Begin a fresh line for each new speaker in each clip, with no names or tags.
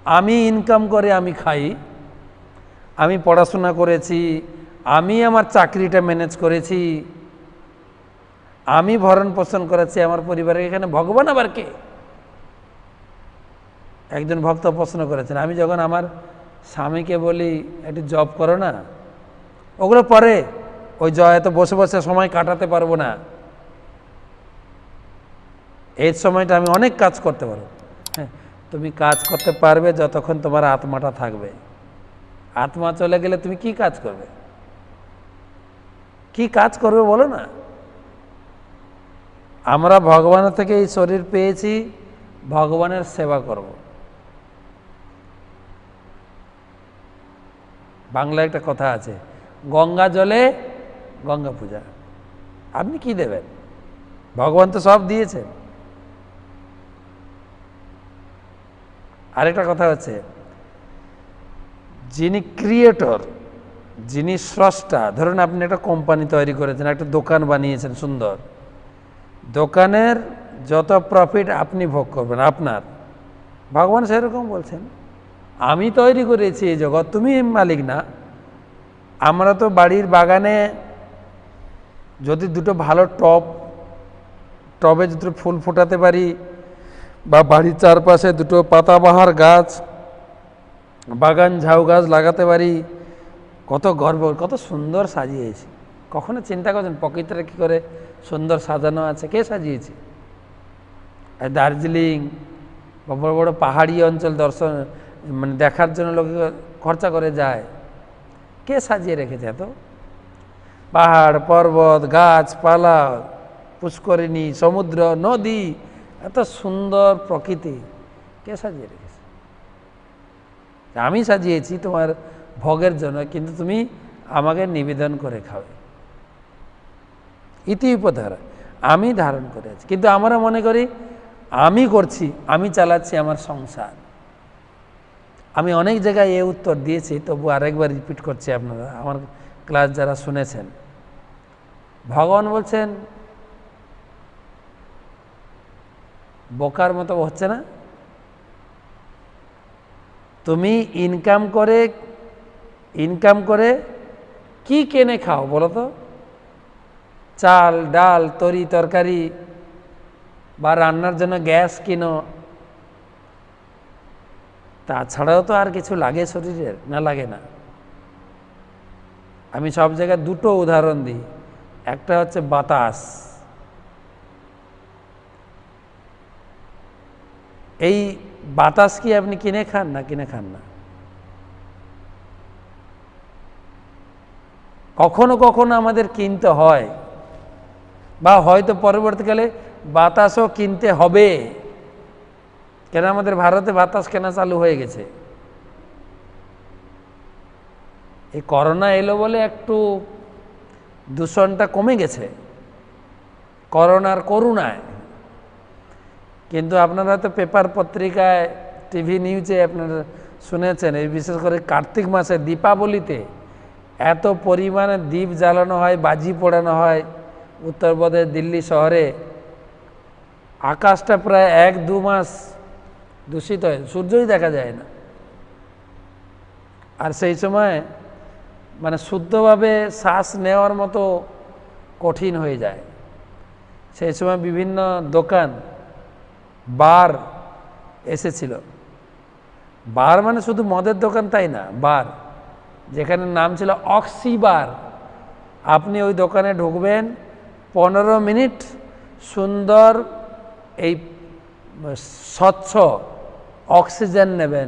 আমি ইনকাম করে আমি খাই, আমি পড়াশোনা করেছি, আমি আমার চাকরিটা ম্যানেজ করেছি, আমি ভরণ পোষণ করেছি আমার পরিবারের, এখানে ভগবান আবার কে? একজন ভক্ত প্রশ্ন করেছেন, আমি যখন আমার স্বামীকে বলি একটু জব করো না, ওগুলো পরে, ওই এত বসে বসে সময় কাটাতে পারবো না, এই সময়টা আমি অনেক কাজ করতে পারবো। হ্যাঁ, তুমি কাজ করতে পারবে যতক্ষণ তোমার আত্মাটা থাকবে। আত্মা চলে গেলে তুমি কি কাজ করবে? কি কাজ করবে বলো না? আমরা ভগবানের থেকে এই শরীর পেয়েছি, ভগবানের সেবা করব। বাংলায় একটা কথা আছে, গঙ্গা জলে গঙ্গা পূজা। আপনি কি দেবেন? ভগবান তো সব দিয়েছেন। আরেকটা কথা হচ্ছে, যিনি ক্রিয়েটর, যিনি স্রষ্টা, ধরুন আপনি একটা কোম্পানি তৈরি করেছেন, একটা দোকান বানিয়েছেন সুন্দর, দোকানের যত প্রফিট আপনি ভোগ করবেন আপনার। ভগবান সেরকম বলছেন, আমি তৈরি করেছি এই জগৎ, তুমি মালিক না। আমরা তো বাড়ির বাগানে যদি দুটো ভালো টবে দুটো ফুল ফোটাতে পারি, বা বাড়ির চারপাশে দুটো পাতাবাহার গাছ, বাগান ঝাউ গাছ লাগাতে পারি, কত গর্ব, কত সুন্দর সাজিয়েছি। কখনো চিন্তা করছেন প্রকৃতিটা কী করে সুন্দর সাজানো আছে? কে সাজিয়েছে? আর দার্জিলিং বা বড় বড় পাহাড়ি অঞ্চল দর্শন মানে দেখার জন্য লোকে খরচা করে যায়, কে সাজিয়ে রেখেছে এত? পাহাড় পর্বত গাছপালা, পুষ্করিণী, সমুদ্র, নদী, এত সুন্দর প্রকৃতি কে সাজিয়ে রেখেছে? আমি সাজিয়েছি তোমার ভোগের জন্য, কিন্তু তুমি আমাকে নিবেদন করে খাবে। ইতি উপধারা, আমি ধারণ করেছি। কিন্তু আমরা মনে করি আমি করছি, আমি চালাচ্ছি আমার সংসার। আমি অনেক জায়গায় এ উত্তর দিয়েছি, তবু আরেকবার রিপিট করছি, আপনারা আমার ক্লাস যারা শুনেছেন। ভগবান বলছেন বোকার মতো হচ্ছে না? তুমি ইনকাম করে কি কিনে খাও বলো তো? চাল ডাল তরি তরকারি, বা রান্নার জন্য গ্যাস কিনো, তাছাড়াও তো আর কিছু লাগে শরীরের? না লাগে না? আমি সব জায়গায় দুটো উদাহরণ দিই। একটা হচ্ছে বাতাস। এই বাতাস কি আপনি কিনে খান না? কিনে খান না। কখনো কখনো আমাদের কিনতে হয়, বা হয়তো পরবর্তীকালে বাতাসও কিনতে হবে। কেন আমাদের ভারতে বাতাস কেনা চালু হয়ে গেছে? এই করোনা এলো বলে একটু দূষণটা কমে গেছে করোনার করুণায়। কিন্তু আপনারা তো পেপার পত্রিকায় টিভি নিউজে আপনারা শুনেছেন, এই বিশেষ করে কার্তিক মাসে দীপাবলিতে এত পরিমাণে দ্বীপ জ্বালানো হয়, বাজি পোড়ানো হয় উত্তরপ্রদেশ দিল্লি শহরে। আকাশটা প্রায় 1-2 মাস দূষিত হয়, সূর্যই দেখা যায় না। আর সেই সময় মানে শুদ্ধভাবে শ্বাস নেওয়ার মতো কঠিন হয়ে যায়। সেই সময় বিভিন্ন দোকান বার এসেছিল। বার মানে শুধু মদের দোকান তাই না, বার, যেখানে নাম ছিল অক্সি বার। আপনি ওই দোকানে ঢুকবেন, 15 মিনিট সুন্দর এই স্বচ্ছ অক্সিজেন নেবেন,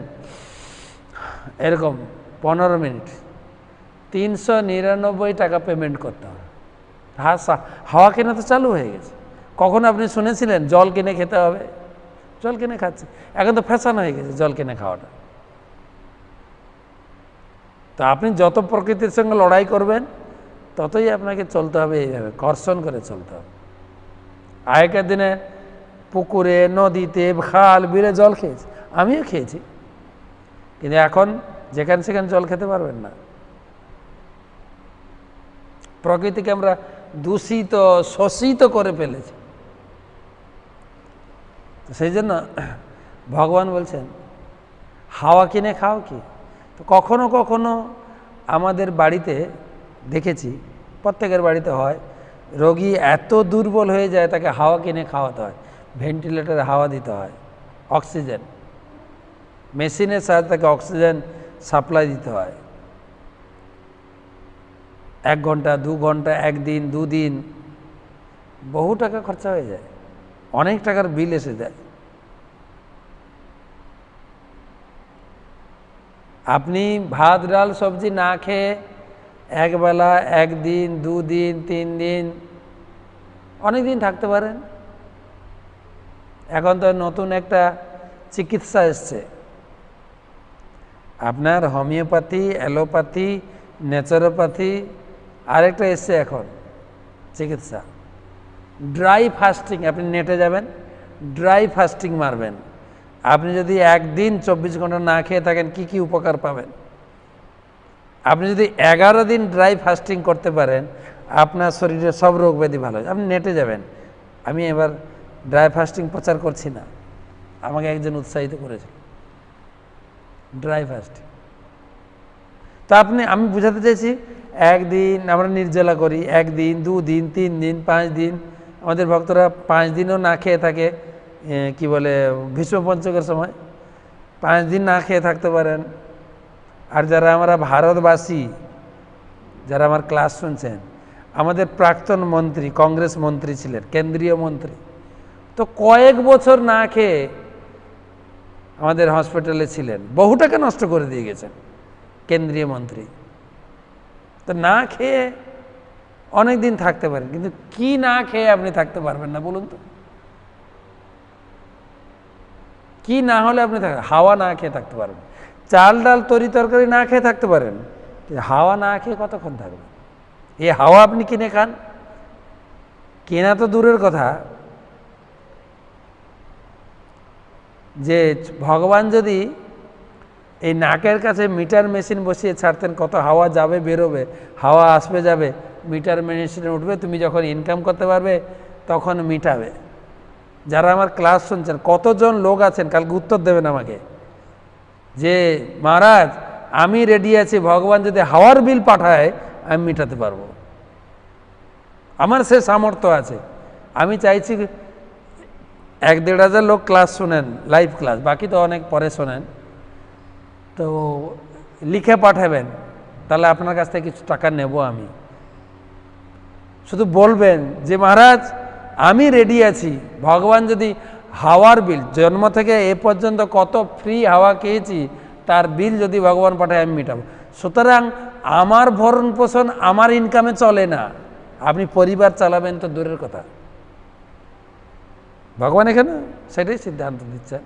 এরকম 15 মিনিট 399 টাকা পেমেন্ট করতে হবে। হাওয়া কেনা তো চালু হয়ে গেছে। কখন আপনি শুনেছিলেন জল কিনে খেতে হবে? জল কিনে খাচ্ছে, এখন তো ফ্যাশন হয়ে গেছে জল কিনে খাওয়াটা। তো আপনি যত প্রকৃতির সঙ্গে লড়াই করবেন, ততই আপনাকে চলতে হবে এইভাবে, কর্ষণ করে চলতে হবে। আগেকার দিনে পুকুরে, নদীতে, খাল বিলে জল খেয়েছি, আমিও খেয়েছি, কিন্তু এখন যেখানে সেখানে জল খেতে পারবেন না। প্রকৃতিকে আমরা দূষিত, শোষিত করে ফেলেছি। সেই জন্য ভগবান বলছেন হাওয়া কিনে খাও কি? তো কখনো কখনো আমাদের বাড়িতে দেখেছি, প্রত্যেকের বাড়িতে হয়, রোগী এত দুর্বল হয়ে যায় তাকে হাওয়া কিনে খাওয়াতে হয়, ভেন্টিলেটরে হাওয়া দিতে হয়, অক্সিজেন মেশিনের সাহায্যে তাকে অক্সিজেন সাপ্লাই দিতে হয়। 1 ঘন্টা 2 ঘন্টা, 1 দিন 2 দিন, বহু টাকা খরচা হয়ে যায়, অনেক টাকার বিল এসে যায়। আপনি ভাত ডাল সবজি না খেয়ে একবেলা 1 দিন 2 দিন 3 দিন অনেক দিন থাকতে পারেন। এখন তো নতুন একটা চিকিৎসা এসছে, আপনার হোমিওপ্যাথি, অ্যালোপ্যাথি, ন্যাচারোপ্যাথি, আরেকটা এসছে এখন চিকিৎসা, ড্রাই ফাস্টিং। আপনি নেটে যাবেন, ড্রাই ফাস্টিং মারবেন, আপনি যদি 1 দিন 24 ঘন্টা না খেয়ে থাকেন কি কি উপকার পাবেন। আপনি যদি 11 দিন ড্রাই ফাস্টিং করতে পারেন, আপনার শরীরে সব রোগ ব্যাধি ভালো হয়। আপনি নেটে যাবেন, আমি এবার ড্রাই ফাস্টিং প্রচার করছি না, আমাকে একজন উৎসাহিত করেছিল ড্রাই ফাস্টিং। তা আমি বোঝাতে চাইছি, 1 দিন আমরা নির্জলা করি, 1 দিন 2 দিন 3 দিন 5 দিন, আমাদের ভক্তরা 5 দিনও না খেয়ে থাকে, কি বলে ভীষ্ম পঞ্চকের সময় 5 দিন না খেয়ে থাকতে পারেন। আর যারা আমরা ভারতবাসী, যারা আমার ক্লাস শুনছেন, আমাদের প্রাক্তন মন্ত্রী, কংগ্রেস মন্ত্রী ছিলেন, কেন্দ্রীয় মন্ত্রী, তো কয়েক বছর না খেয়ে আমাদের হসপিটালে ছিলেন, বহু টাকা নষ্ট করে দিয়ে গেছেন কেন্দ্রীয় মন্ত্রী। তো না খেয়ে অনেক দিন থাকতে পারেন, কিন্তু কি না খেয়ে আপনি থাকতে পারবেন না বলুন তো? কি না হলে আপনি হাওয়া না খেয়ে থাকতে পারবেন, চাল ডাল তরি তরকারি না খেয়ে থাকতে পারেন, হাওয়া না খেয়ে কতক্ষণ থাকবেন? এই হাওয়া আপনি কিনে খান, কেনা তো দূরের কথা, যে ভগবান যদি এই নাকের কাছে মিটার মেশিন বসিয়ে ছাড়তেন, কত হাওয়া যাবে বেরোবে, হাওয়া আসবে যাবে, মিটার মেশিনে উঠবে, তুমি যখন ইনকাম করতে পারবে তখন মিটাবে। যারা আমার ক্লাস শুনছেন, কতজন লোক আছেন কালকে উত্তর দেবেন আমাকে, যে মহারাজ আমি রেডি আছি, ভগবান যদি হাওয়ার বিল পাঠায় আমি মিটাতে পারবো, আমার সে সামর্থ্য আছে। আমি চাইছি 1-1.5 হাজার লোক ক্লাস শোনেন, লাইভ ক্লাস, বাকি তো অনেক পরে শোনেন, তো লিখে পাঠাবেন, তাহলে আপনার কাছ থেকে কিছু টাকা নেব আমি। শুধু বলবেন যে মহারাজ আমি রেডি আছি, ভগবান যদি হাওয়ার বিল, জন্ম থেকে এ পর্যন্ত কত ফ্রি হাওয়া খেয়েছি তার বিল যদি ভগবান পাঠায় আমি মিটাবো। সুতরাং আমার ভরণ পোষণ আমার ইনকামে চলে না, আপনি পরিবার চালাবেন তো দূরের কথা, ভগবান এখানে সেটাই সিদ্ধান্ত দিচ্ছেন।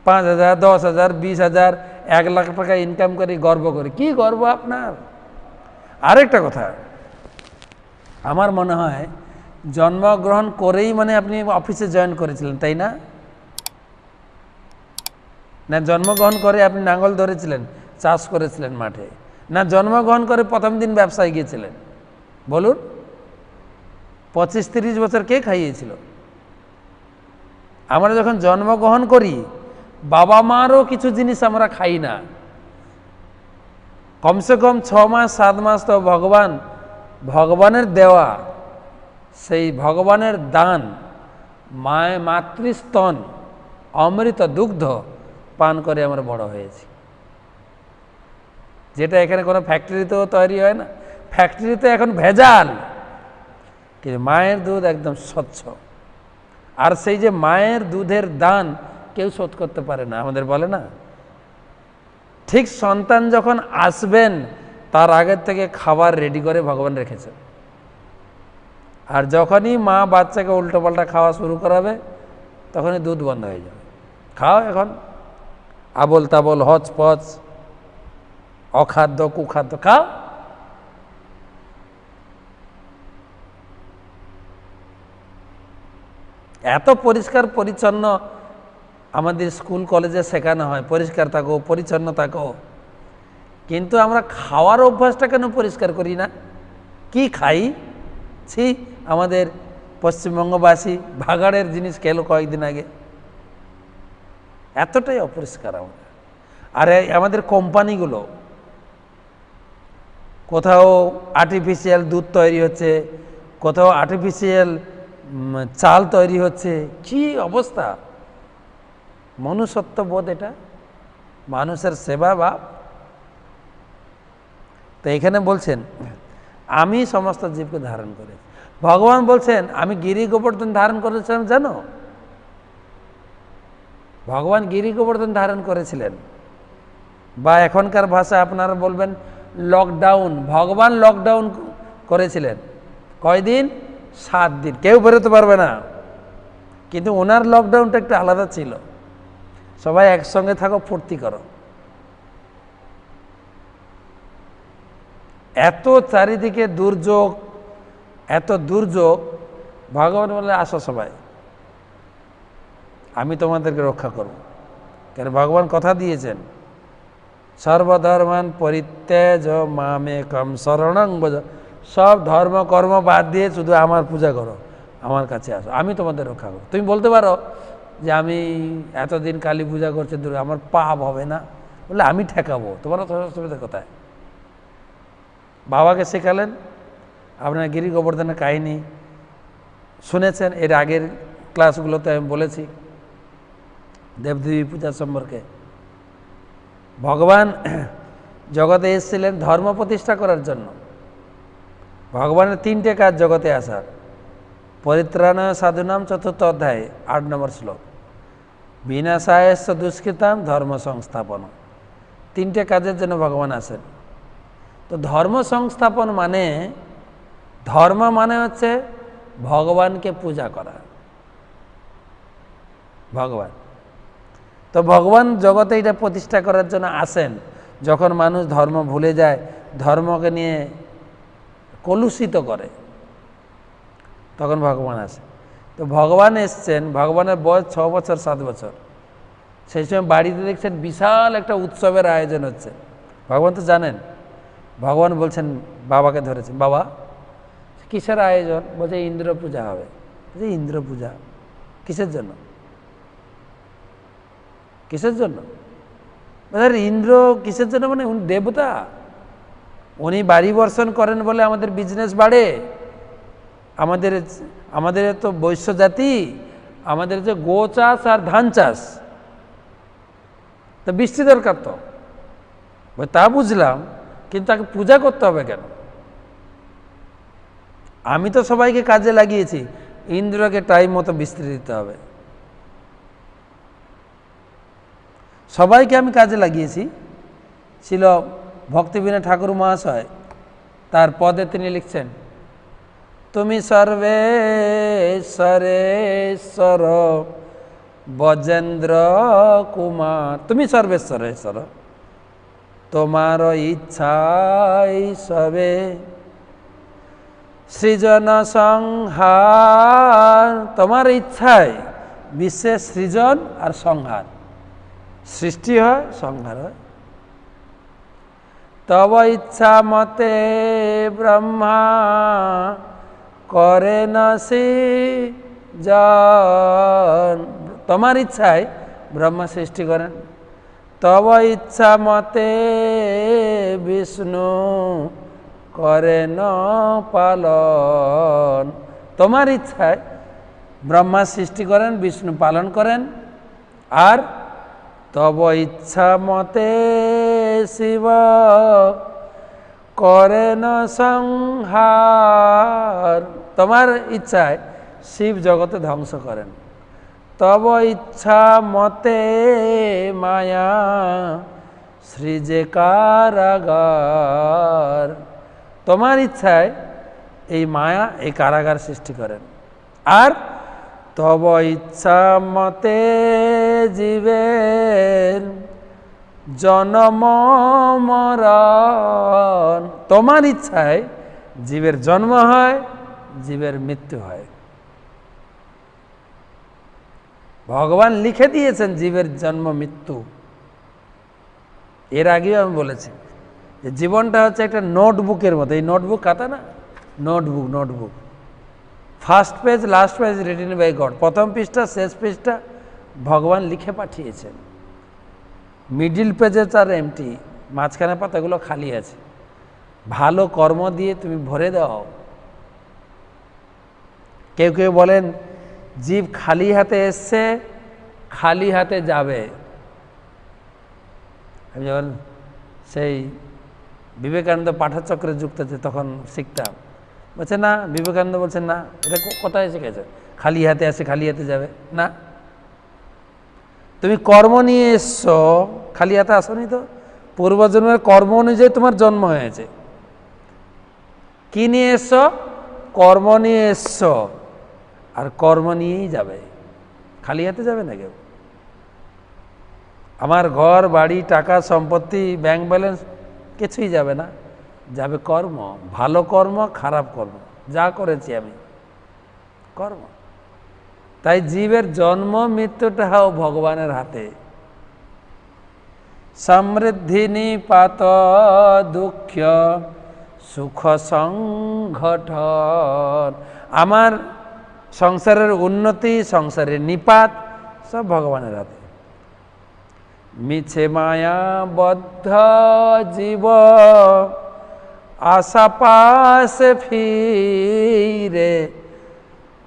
5,000, 10,000, 20,000, 1 লাখ টাকা ইনকাম করে গর্ব করে, কি গর্ব আপনার? আরেকটা কথা, আমার মনে হয় জন্মগ্রহণ করেই মানে আপনি অফিসে জয়েন করেছিলেন, তাই না? না জন্মগ্রহণ করে আপনি নাঙ্গল ধরেছিলেন, চাষ করেছিলেন মাঠে? না জন্মগ্রহণ করে প্রথম দিন ব্যবসায় গিয়েছিলেন? বলুন, 25-30 বছর কে খাইয়েছিল? আমরা যখন জন্মগ্রহণ করি, বাবা মারও কিছু জিনিস আমরা খাই না, কমসে কম 6 মাস 7 মাস তো ভগবানের দেওয়া, সেই ভগবানের দান, মাতৃস্তন, অমৃত দুগ্ধ পান করে আমরা বড় হয়েছি, যেটা এখানে কোনো ফ্যাক্টরিতেও তৈরি হয় না। ফ্যাক্টরিতে এখন ভেজাল, কিন্তু মায়ের দুধ একদম স্বচ্ছ। আর সেই যে মায়ের দুধের দান কেউ শোধ করতে পারে না, আমাদের বলে না, ঠিক সন্তান যখন আসবেন তার আগের থেকে খাবার রেডি করে ভগবান রেখেছেন, আর যখনই মা বাচ্চাকে উল্টোপাল্টা খাওয়া শুরু করাবে তখনই দুধ বন্ধ হয়ে যাবে। খাও এখন আবল তাবল হচপচ অখাদ্য কুখাদ্য খাও। এত পরিষ্কার পরিচ্ছন্ন আমাদের স্কুল কলেজে শেখানো হয়, পরিষ্কার থাকো, পরিচ্ছন্ন থাকো, কিন্তু আমরা খাওয়ার অভ্যাসটা কেন পরিষ্কার করি না? কি খাই? ছি, আমাদের পশ্চিমবঙ্গবাসী ভাগাড়ের জিনিস খেলো কয়েকদিন আগে, এতটাই অপরিষ্কার আমরা। আর আমাদের কোম্পানিগুলো, কোথাও আর্টিফিশিয়াল দুধ তৈরি হচ্ছে, কোথাও আর্টিফিশিয়াল চাল তৈরি হচ্ছে, কি অবস্থা! মনুষ্যত্ববোধ এটা, মানুষের সেবা ভাব। তো এখানে বলছেন আমি সমস্ত জীবকে ধারণ করি। ভগবান বলছেন আমি গিরি গোবর্ধন ধারণ করেছিলাম, জানো? ভগবান গিরি গোবর্ধন ধারণ করেছিলেন, বা এখনকার ভাষা আপনারা বলবেন লকডাউন। ভগবান লকডাউন করেছিলেন কয়দিন? 7 দিন, কেউ বেরোতে পারবে না। কিন্তু ওনার লকডাউনটা একটু আলাদা ছিল, সবাই একসঙ্গে থাকো, ফুর্তি করো। এত চারিদিকে দুর্যোগ, এত দুর্যোগ, ভগবান বলে আসো সবাই, আমি তোমাদেরকে রক্ষা করব। কেন ভগবান কথা দিয়েছেন, সর্বধর্মান পরিত্যাজ মামেকম শরণং ব্রজ। সব ধর্ম কর্ম বাদ দিয়ে শুধু আমার পূজা করো, আমার কাছে আসো, আমি তোমাদের রক্ষা করো। তুমি বলতে পারো যে আমি এতদিন কালী পূজা করছি, আমার পাপ হবে না? বলে আমি ঠেকাবো, তোমার অসুবিধা কোথায়? বাবাকে শেখালেন। আপনার গিরি গোবর্ধনের কাহিনী শুনেছেন, এর আগের ক্লাসগুলোতে আমি বলেছি দেবদেবী পূজা সম্পর্কে। ভগবান জগতে এসেছিলেন ধর্ম প্রতিষ্ঠা করার জন্য। ভগবানের 3টে কাজ জগতে আসার: পরিত্রাণায় সাধুনাম 4th অধ্যায় 8 নম্বর শ্লোক, বিনাশায়স্য দুষ্কৃতাম ধর্ম সংস্থাপন। 3টে কাজের জন্য ভগবান আসেন। তো ধর্ম সংস্থাপন মানে, ধর্ম মানে হচ্ছে ভগবানকে পূজা করা, ভগবান। তো ভগবান জগতে এটা প্রতিষ্ঠা করার জন্য আসেন। যখন মানুষ ধর্ম ভুলে যায়, ধর্মকে নিয়ে কলুষিত করে, তখন ভগবান আসে। তো ভগবান এসছেন, ভগবানের বয়স 6 বছর 7 বছর। সেই সময় বাড়িতে দেখছেন বিশাল একটা উৎসবের আয়োজন হচ্ছে। ভগবান তো জানেন। ভগবান বলছেন, বাবাকে ধরেছেন, বাবা কিসের আয়োজন? বলছে ইন্দ্র পূজা হবে। বলছে ইন্দ্র পূজা কিসের জন্য? কিসের জন্য? ইন্দ্র কিসের জন্য? মানে উনি দেবতা, উনি বাড়ি বর্ষণ করেন বলে আমাদের বিজনেস বাড়ে। আমাদের তো বৈশ্য জাতি, আমাদের যে গো চাষ আর ধান চাষ, তো বৃষ্টি দরকার। তো তা বুঝলাম, কিন্তু তাকে পূজা করতে হবে কেন? আমি তো সবাইকে কাজে লাগিয়েছি, ইন্দ্রকে টাইম মতো বৃষ্টি দিতে হবে। সবাইকে আমি কাজে লাগিয়েছি। ছিল ভক্তিবিনোদ ঠাকুর মহাশয়, তার পদে তিনি লিখছেন, তুমি সর্বেশ্বরেশ্বর বজেন্দ্র কুমার, তুমি সর্বেশ্বরেশ্বর, তোমার ইচ্ছাই সবে সৃজন সংহার। তোমার ইচ্ছায় বিশ্বের সৃজন আর সংহার, সৃষ্টি হয়, সংহার হয়। তব ইচ্ছা মতে ব্রহ্মা করে না সৃজন। তোমার ইচ্ছায় ব্রহ্মা সৃষ্টি করেন। তব ইচ্ছা মতে বিষ্ণু করেন পালন। তোমার ইচ্ছায় ব্রহ্মা সৃষ্টি করেন, বিষ্ণু পালন করেন। আর তব ইচ্ছা মতে শিব করেন সংহার। তোমার ইচ্ছায় শিব জগতে ধ্বংস করেন। তব ইচ্ছা মতে মায়া সৃজে কারাগার। তোমার ইচ্ছায় এই মায়া, এই কারাগার সৃষ্টি করেন। আর তব ইচ্ছা মতে জীবের জন্ম মরণ। তোমার ইচ্ছায় জীবের জন্ম হয়, জীবের মৃত্যু হয়। ভগবান লিখে দিয়েছেন জীবের জন্ম মৃত্যু। এর আগেও আমি বলেছি যে জীবনটা হচ্ছে একটা নোটবুকের মতো। এই নোটবুক খাতা না, notebook. First page, last page written by God. প্রথম পৃষ্ঠা, শেষ পৃষ্ঠা ভগবান লিখে পাঠিয়েছেন। মিডিল পেজেস আর এমটি, মাঝখানে পাতাগুলো খালি আছে। ভালো কর্ম দিয়ে তুমি ভরে দাও। কেউ কেউ বলেন জীব খালি হাতে এসছে, খালি হাতে যাবে। আমি যখন সেই বিবেকানন্দ পাঠচক্রে যুক্ত আছে তখন শিখতাম, বলছে না, বিবেকানন্দ বলছেন না, এটা কোথায় শিখেছে খালি হাতে আসে খালি হাতে যাবে? না, তুমি কর্ম নিয়ে এসছো, খালি হাতে আসনি তো। পূর্বজন্মের কর্ম অনুযায়ী তোমার জন্ম হয়েছে। কি নিয়ে এসছো? কর্ম নিয়ে এসছো, আর কর্ম নিয়েই যাবে, খালি হাতে যাবে না কেউ। আমার ঘর বাড়ি টাকা সম্পত্তি ব্যাংক ব্যালেন্স কিছুই যাবে না, যাবে কর্ম। ভালো কর্ম, খারাপ কর্ম, যা করেছি আমি কর্ম। তাই জীবের জন্ম মৃত্যুটাও ভগবানের হাতে। সমৃদ্ধি নিপাত দুঃখ সুখ সংঘটন, আমার সংসারের উন্নতি, সংসারের নিপাত সব ভগবানের হাতে। মিছে মায়া বদ্ধ জীব আশা পাশে ফিরে,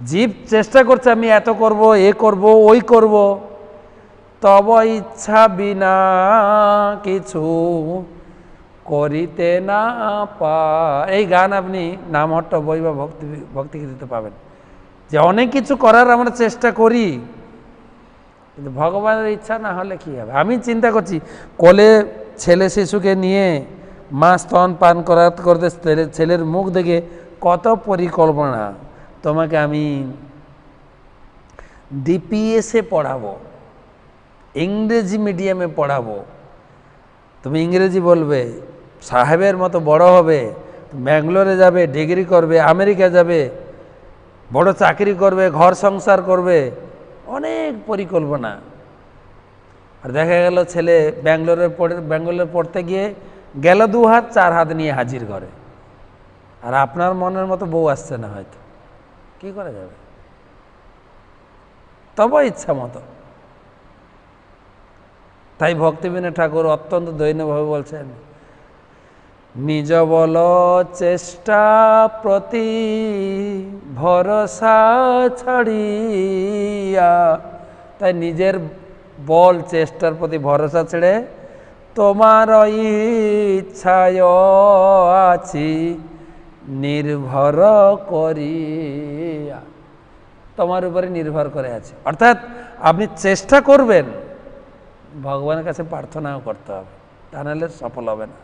জীব চেষ্টা করছে আমি এত করব, এ করব, ওই করব, তব ইচ্ছা বিনা কিছু করিতে না পা। এই গান আপনি নামহট্ট বই বা ভক্তিগীতিতে পাবেন, যে অনেক কিছু করার আমরা চেষ্টা করি, কিন্তু ভগবানের ইচ্ছা না হলে কি হবে। আমি চিন্তা করছি, কোলে ছেলে শিশুকে নিয়ে মা স্তন পান করতে ছেলের মুখ দেখে কত পরিকল্পনা। তোমাকে আমি ডিপিএসে পড়াবো, ইংরেজি মিডিয়ামে পড়াবো, তুমি ইংরেজি বলবে, সাহেবের মতো বড় হবে, ব্যাঙ্গালোরে যাবে, ডিগ্রি করবে, আমেরিকা যাবে, বড় চাকরি করবে, ঘর সংসার করবে, অনেক পরিকল্পনা। আর দেখা গেল ছেলে ব্যাঙ্গালোরে পড়তে গিয়ে গেল 2 হাত 4 হাত নিয়ে হাজির ঘরে, আর আপনার মনের মতো বউ আসছে না, হয়তো কি করা যাবে? তবে ইচ্ছা মতো। তাই ভক্তিবিনোদ ঠাকুর অত্যন্ত দৈন্যভাবে বলছেন, নিজ বল চেষ্টা প্রতি ভরসা ছাড়িয়া, তাই নিজের বল চেষ্টার প্রতি ভরসা ছেড়ে তোমার ইচ্ছায় আছি নির্ভর করিয়া, তোমার উপরে নির্ভর করে আছে। অর্থাৎ আপনি চেষ্টা করবেন, ভগবানের কাছে প্রার্থনাও করতে হবে, তা নাহলে সফল হবে না।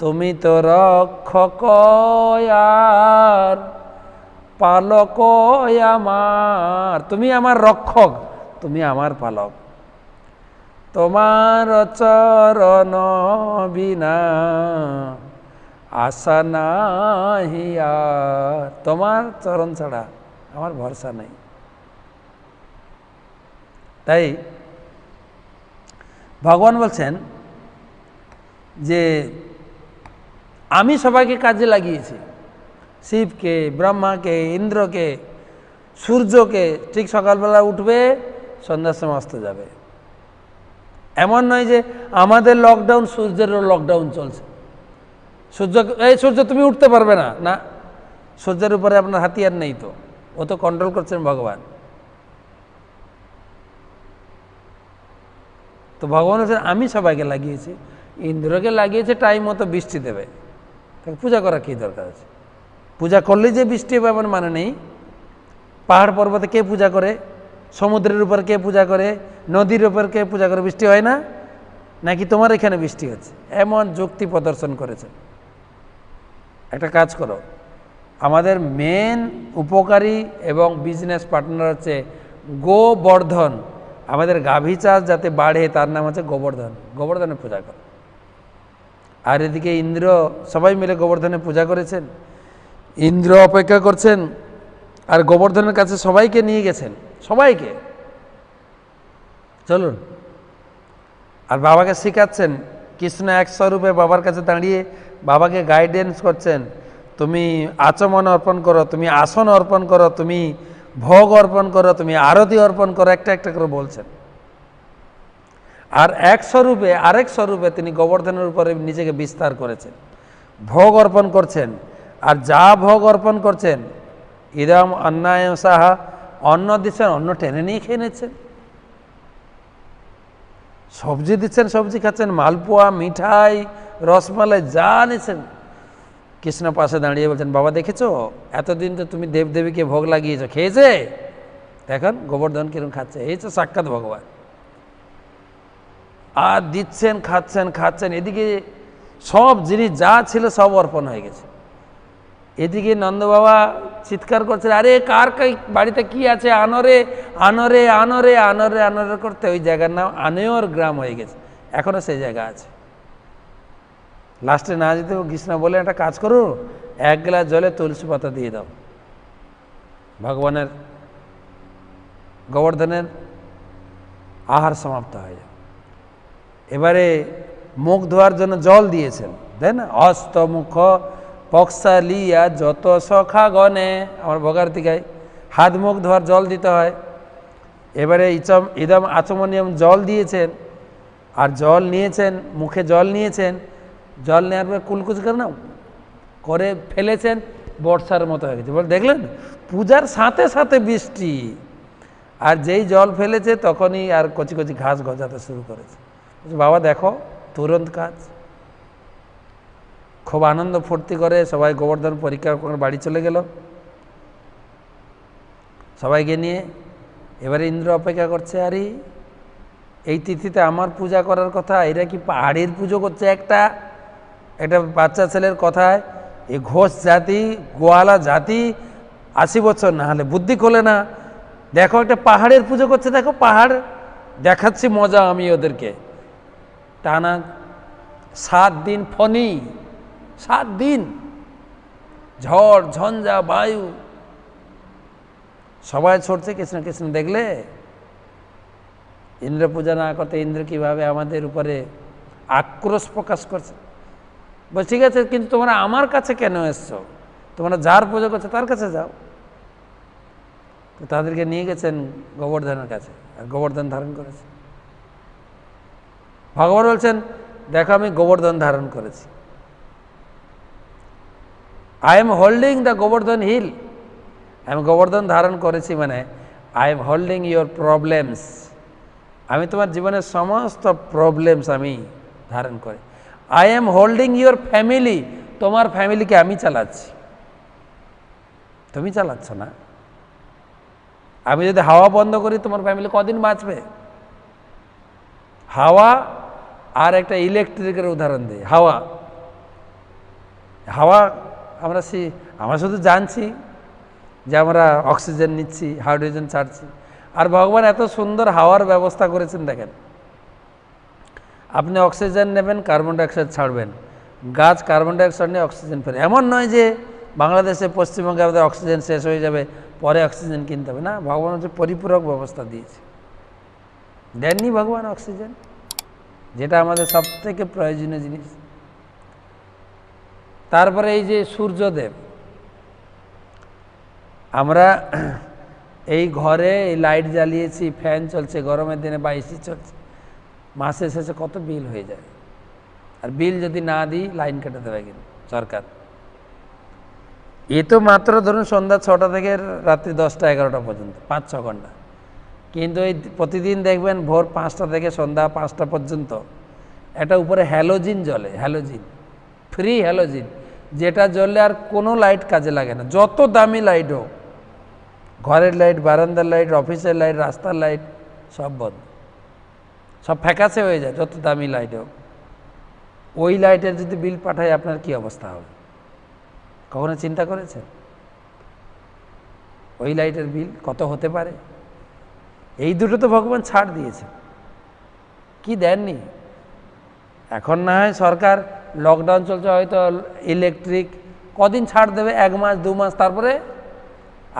তুমি তো রক্ষক আর পালক আমার, তুমি আমার রক্ষক, তুমি আমার পালক। তোমার চরণ বিনা আশা নাহি আর, তোমার চরণ ছাড়া আমার ভরসা নেই। তাই ভগবান বলছেন যে আমি সবাইকে কাজে লাগিয়েছি, শিবকে, ব্রহ্মাকে, ইন্দ্রকে, সূর্যকে। ঠিক সকালবেলা উঠবে, সন্ধ্যার সময় অস্ত যাবে। এমন নয় যে আমাদের লকডাউন, সূর্যেরও লকডাউন চলছে। সূর্য তুমি উঠতে পারবে না, না, সূর্যের উপরে আপনার হাতিয়ার নেই, তো ও তো কন্ট্রোল করছেন ভগবান। তো ভগবান বলছেন আমি সবাইকে লাগিয়েছি, ইন্দ্রকে লাগিয়েছে টাইম মতো বৃষ্টি দেবে, তাকে পূজা করা কী দরকার আছে? পূজা করলেই যে বৃষ্টি হবে এমন মানে নেই। পাহাড় পর্বতে কে পূজা করে? সমুদ্রের উপর কে পূজা করে? নদীর উপর কে পূজা করে? বৃষ্টি হয় না? নাকি তোমার এখানে বৃষ্টি হচ্ছে? এমন যুক্তি প্রদর্শন করেছে। একটা কাজ করো, আমাদের মেন উপকারী এবং বিজনেস পার্টনার হচ্ছে গোবর্ধন। আমাদের গাভী চাষ যাতে বাড়ে তার নাম হচ্ছে গোবর্ধন, গোবর্ধনের পূজা করো। আর এদিকে ইন্দ্র, সবাই মিলে গোবর্ধনের পূজা করেছেন, ইন্দ্র অপেক্ষা করছেন, আর গোবর্ধনের কাছে সবাইকে নিয়ে গেছেন, সবাইকে চলুন। আর বাবাকে শেখাচ্ছেন, কৃষ্ণ এক স্বরূপে বাবার কাছে দাঁড়িয়ে বাবাকে গাইডেন্স করছেন, তুমি আচমন অর্পণ করো, তুমি আসন অর্পণ করো, তুমি ভোগ অর্পণ করো, তুমি আরতি অর্পণ করো, একটা একটা করে বলছেন। আর এক স্বরূপে আরেক স্বরূপে তিনি গোবর্ধনের উপরে নিজেকে বিস্তার করেছেন, ভোগ অর্পণ করছেন। আর যা ভোগ অর্পণ করছেন, ইদম অন্নায় সাহা, অন্ন দিচ্ছেন, অন্ন টেনে নিয়ে খেয়ে নিচ্ছেন। সবজি দিচ্ছেন, সবজি খাচ্ছেন, মালপোয়া, মিঠাই, রসমালাই যা নিচ্ছেন। কৃষ্ণ পাশে দাঁড়িয়ে বলছেন, বাবা দেখেছো, এতদিন তো তুমি দেবদেবীকে ভোগ লাগিয়েছ, খেয়েছে? দেখুন গোবর্ধন কিরকম খাচ্ছে, এই তো সাক্ষাৎ ভগবান। আর দিচ্ছেন, খাচ্ছেন খাচ্ছেন, এদিকে সব জিনিস যা ছিল সব অর্পণ হয়ে গেছে। এদিকে নন্দ বাবা চিৎকার করছেন, আরে কার বাড়িতে কি আছে, আনরে আনরে আনরে আনরে আনরে করতে ওই জায়গার নাম আনয়র গ্রাম হয়ে গেছে, এখনো সেই জায়গা আছে। লাস্টে না যেতে কৃষ্ণ বলে, একটা কাজ করো, এক গ্লাস জলে তুলসী পাতা দিয়ে দাও। ভগবানের গোবর্ধনের আহার সমাপ্ত হয়ে যায়। এবারে মুখ ধোয়ার জন্য জল দিয়েছেন, তাই না? হস্ত মুখ পক্সালিয়া যত সখা গণে, আমার ভোগার্তিকায় হাত মুখ ধোয়ার জল দিতে হয়। এবারে ইদম আচমনিয়ম জল দিয়েছেন, আর জল নিয়েছেন, মুখে জল নিয়েছেন, জল নেওয়ার পর কুলকুচ করে না করে ফেলেছেন, বর্ষার মতো হয়ে গেছে। বলে দেখলেন, পূজার সাথে সাথে বৃষ্টি, আর যেই জল ফেলেছে তখনই আর কচি কচি ঘাস গজাতে শুরু করেছে। বাবা দেখো, তুরন্ত কাজ। খুব আনন্দ ফুর্তি করে সবাই গোবর্ধন পরীক্ষা করে বাড়ি চলে গেল সবাইকে নিয়ে। এবারে ইন্দ্র অপেক্ষা করছে, আরে এই তিথিতে আমার পূজা করার কথা, এরা কি পাহাড়ের পুজো করছে? একটা বাচ্চা ছেলের কথায় এই ঘোষ জাতি, গোয়ালা জাতি 80 বছর না হলে বুদ্ধি খোলে না। দেখো একটা পাহাড়ের পুজো করছে, দেখো পাহাড় দেখাচ্ছি মজা আমি ওদেরকে। টানা 7 দিন ফণি, 7 দিন ঝড় ঝঞ্ঝা বায়ু, সবাই ছড়ছে। কৃষ্ণ কৃষ্ণ দেখলে ইন্দ্র পূজা না করতে ইন্দ্র কিভাবে আমাদের উপরে আক্রোশ প্রকাশ করছে। বল ঠিক আছে, কিন্তু তোমরা আমার কাছে কেন এসছো? তোমরা যার পুজো করছো তার কাছে যাও। তো তাদেরকে নিয়ে গেছেন গোবর্ধনের কাছে, আর গোবর্ধন ধারণ করেছে। ভগবান বলছেন, দেখো আমি গোবর্ধন ধারণ করেছি। I am holding the Govardhan hill. আমি গোবর্ধন ধারণ করেছি মানে I am holding your problems. আমি তোমার জীবনের সমস্ত প্রবলেমস আমি ধারণ করি। I am holding your family. তোমার ফ্যামিলিকে আমি চালাচ্ছি, তুমি চালাচ্ছ না। আমি যদি হাওয়া বন্ধ করি, তোমার ফ্যামিলি কদিন বাঁচবে? হাওয়া আর একটা ইলেকট্রিকের উদাহরণ দিই। হাওয়া আমরা শুধু জানছি যে আমরা অক্সিজেন নিচ্ছি, হাইড্রোজেন ছাড়ছি, আর ভগবান এত সুন্দর হাওয়ার ব্যবস্থা করেছেন। দেখেন, আপনি অক্সিজেন নেবেন, কার্বন ডাইঅক্সাইড ছাড়বেন, গাছ কার্বন ডাইঅক্সাইড নিয়ে অক্সিজেন ফেলে। এমন নয় যে বাংলাদেশে পশ্চিমবঙ্গে আমাদের অক্সিজেন শেষ হয়ে যাবে, পরে অক্সিজেন কিনতে হবে না। ভগবান হচ্ছে পরিপূরক ব্যবস্থা দিয়েছে। দেননি ভগবান অক্সিজেন, যেটা আমাদের সব থেকে প্রয়োজনীয় জিনিস। তারপরে এই যে সূর্যদেব, আমরা এই ঘরে এই লাইট জ্বালিয়েছি, ফ্যান চলছে, গরমের দিনে বা এসি চলছে, মাসে শেষে কত বিল হয়ে যায়। আর বিল যদি না দিই লাইন কেটে দেবে কিন্তু সরকার। এ তো মাত্র ধরুন সন্ধ্যা 6টা থেকে রাত্রি 10টা 11টা পর্যন্ত, 5-6 ঘন্টা। কিন্তু এই প্রতিদিন দেখবেন ভোর 5টা থেকে সন্ধ্যা 5টা পর্যন্ত একটা উপরে হ্যালোজিন জ্বলে, হ্যালোজিন, ফ্রি হ্যালোজিন, যেটা জ্বললে আর কোনো লাইট কাজে লাগে না। যত দামি লাইট হোক, ঘরের লাইট, বারান্দার লাইট, অফিসের লাইট, রাস্তার লাইট, সব বন্ধ, সব ফ্যাকাসে হয়ে যায়, যত দামি লাইট হোক। ওই লাইটের যদি বিল পাঠায়, আপনার কি অবস্থা হবে? কখনো চিন্তা করেছেন ওই লাইটের বিল কত হতে পারে? এই দুটো তো ভগবান ছাড় দিয়েছে, কি দেননি? এখন না হয় সরকার লকডাউন চলছে, হয়তো ইলেকট্রিক কদিন ছাড় দেবে, 1 মাস 2 মাস, তারপরে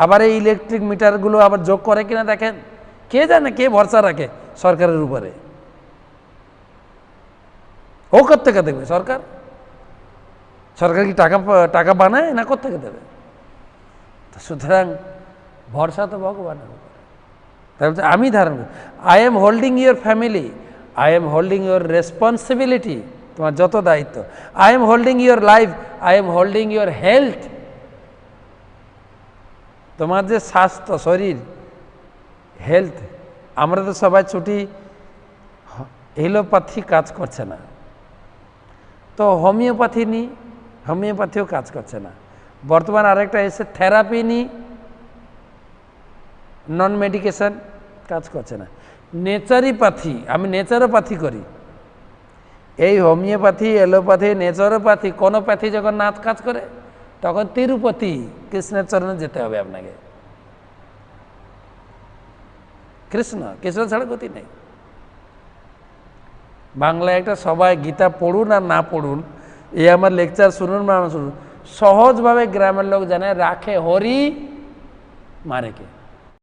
আবার এই ইলেকট্রিক মিটারগুলো আবার যোগ করে কিনা দেখেন। কে জানে, কে ভরসা রাখে সরকারের উপরে? ও কোত্থেকে দেবে সরকার? সরকার কি টাকা বানায় না কোত্থেকে দেবে? সুতরাং ভরসা তো ভগবানের উপরে। তাই বলছে আমি ধারণ করি। I am holding your family, I am holding your responsibility, তোমার যত দায়িত্ব। I am holding your life, I am holding your health, তোমার যে স্বাস্থ্য শরীর হেলথ। আমরা তো সবাই ছুটি, এলোপ্যাথি কাজ করছে না, তো হোমিওপ্যাথি নিই, হোমিওপ্যাথিও কাজ করছে না। বর্তমান আরেকটা এসে থেরাপি নিই, নন মেডিকেশন, কাজ করছে না। নেচারিপ্যাথি, আমি নেচারোপ্যাথি করি। এই হোমিওপ্যাথি, এলোপ্যাথি, নেচারোপ্যাথি, কোনো প্যাথি যখন না কাজ করে তখন তিরুপতি কৃষ্ণের চরণে যেতে হবে আপনাকে। কৃষ্ণ ছাড়া গতি নেই। বাংলায় একটা সবাই গীতা পড়ুন আর না পড়ুন, এই আমার লেকচার শুনুন বা না শুনুন, সহজভাবে গ্রামের লোক জানে রাখে হরি মারে কে।